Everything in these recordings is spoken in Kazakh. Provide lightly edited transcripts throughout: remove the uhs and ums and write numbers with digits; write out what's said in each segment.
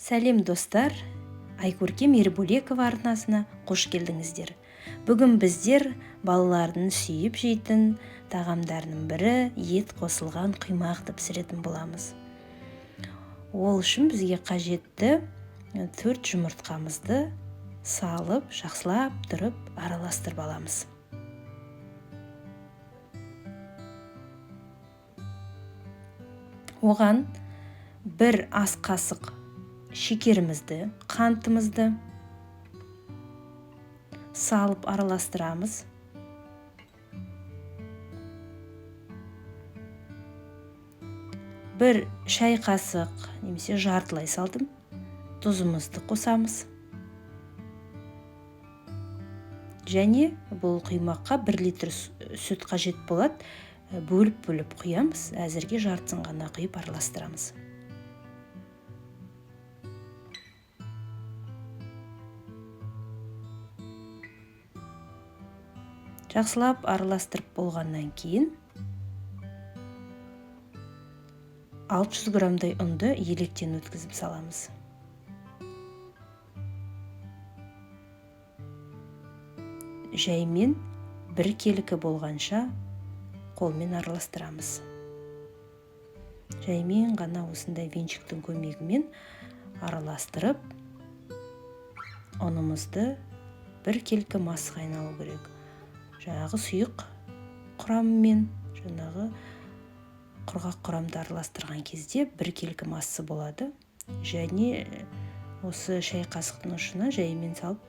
Сәлем достар, Айкөркем Ербөлекова арнасына қош келдіңіздер. Бүгін біздер балалардың сүйіп жейтін тағамдарының бірі ет қосылған құймақты пісіретін боламыз. Ол үшін бізге қажетті 4 жұмыртқамызды салып, жақсылап тұрып араластырып аламыз. Оған 1 ас қасық шекерімізді, қантымызды салып араластырамыз. Бір шай қасық немесе жартылай салдым тұзымызды қосамыз. Және бұл құймаққа 1 литр сүт қажет болады. Бөліп құямыз. Әзірге жартысын ғана құйып араластырамыз. Жақсылап араластырып болғаннан кейін 600 граммдай ұнды електен өткізіп саламыз. Жаймен 1 келікі болғанша қолмен араластырамыз. Жаймен ғана осындай венчиктің көмегімен араластырып, ұнымызды 1 келікі масқа айналу керек. Жаңағы сұйық құрамымен, жаңағы құрғақ құрамды араластырған кезде 1 келікі массы болады. Және осы шай қасықтың ұшына жаймен салып,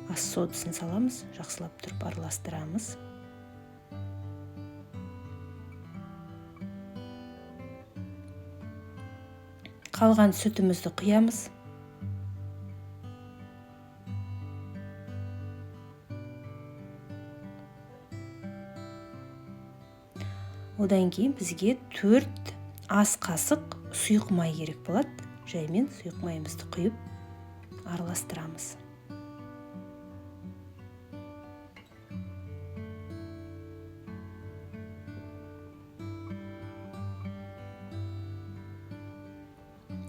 ас содасын саламыз, жақсылап тұрып араластырамыз. Қалған сүтімізді құямыз. Одан кейін бізге 4 ас қасық сұйық май керек болады. Жаймен сұйық майымызды құйып араластырамыз.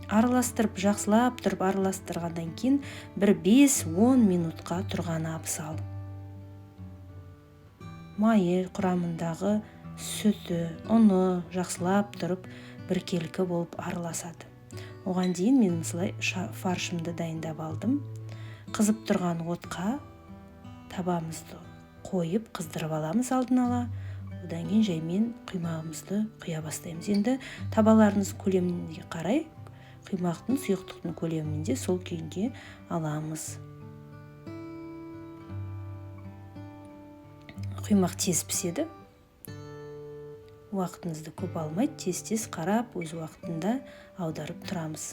Араластырып, жақсылап тұрып араластырғаннан кейін 5-10 минутқа тұрған абзал. Майы құрамындағы сүті, ұны жақсылап тұрып 1 келікі болып араласады. Оған дейін мен осылай фаршымды дайындап алдым. Қызып тұрған отқа табамызды қойып қыздырып аламыз алдын ала. Одан кейін жаймен құймағымызды құя бастаймыз. Енді табаларыңыз көлеміне қарай құймақтың сұйықтықтың көлемінде сол күйінде аламыз. Құймақ тез піседі. Уақытыңызды көп алмайды, тез қарап, өз уақытында аударып тұрамыз.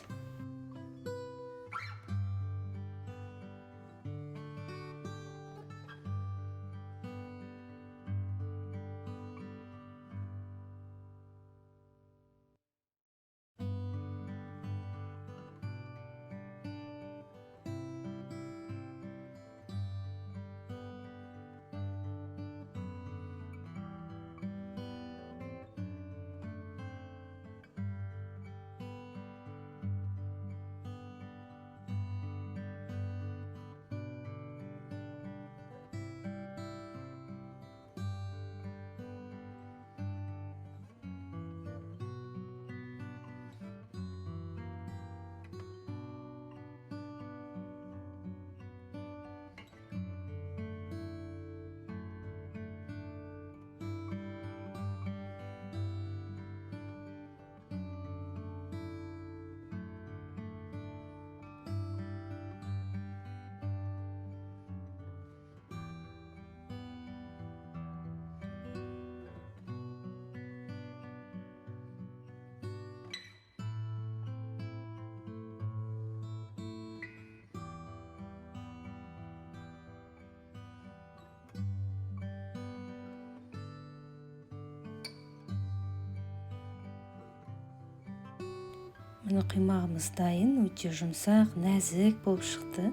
Міне құймағымыз дайын, өте жұмсақ, нәзік болып шықты.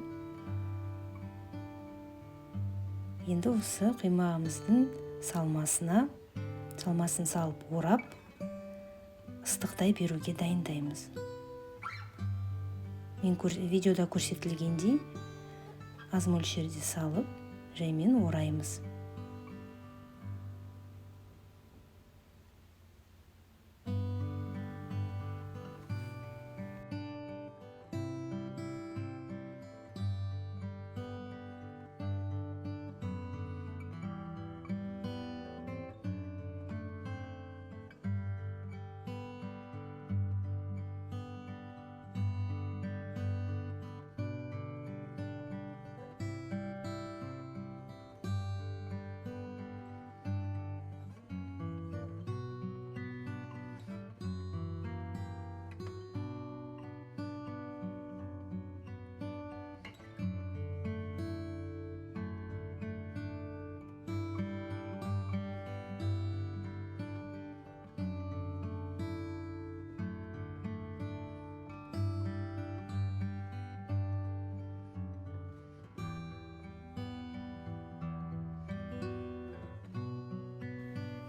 Енді осы құймағымыздың салмасын салып орап, ыстықтай беруге дайындаймыз. мен видеода көрсетілгендей аз мөлшерде салып жаймен ораймыз.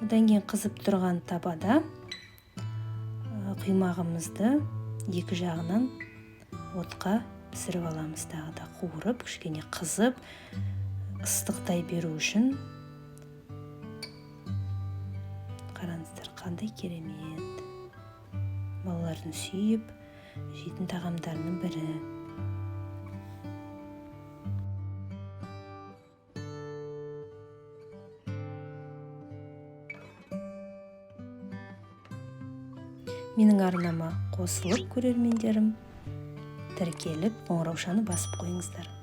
Одан кейін қызып тұрған табада құймағымызды екі жағынан отқа пісіріп аламыз. Тағы да қуырып, кішкене қызып, ыстықтай беру үшін. Қараңыздар, қандай керемет. Балалардың сүйіп жейтін тағамдарының бірі. Менің арнама қосылып, көрермендерім, тіркеліп, қоңыраушаны басып қойыңыздар.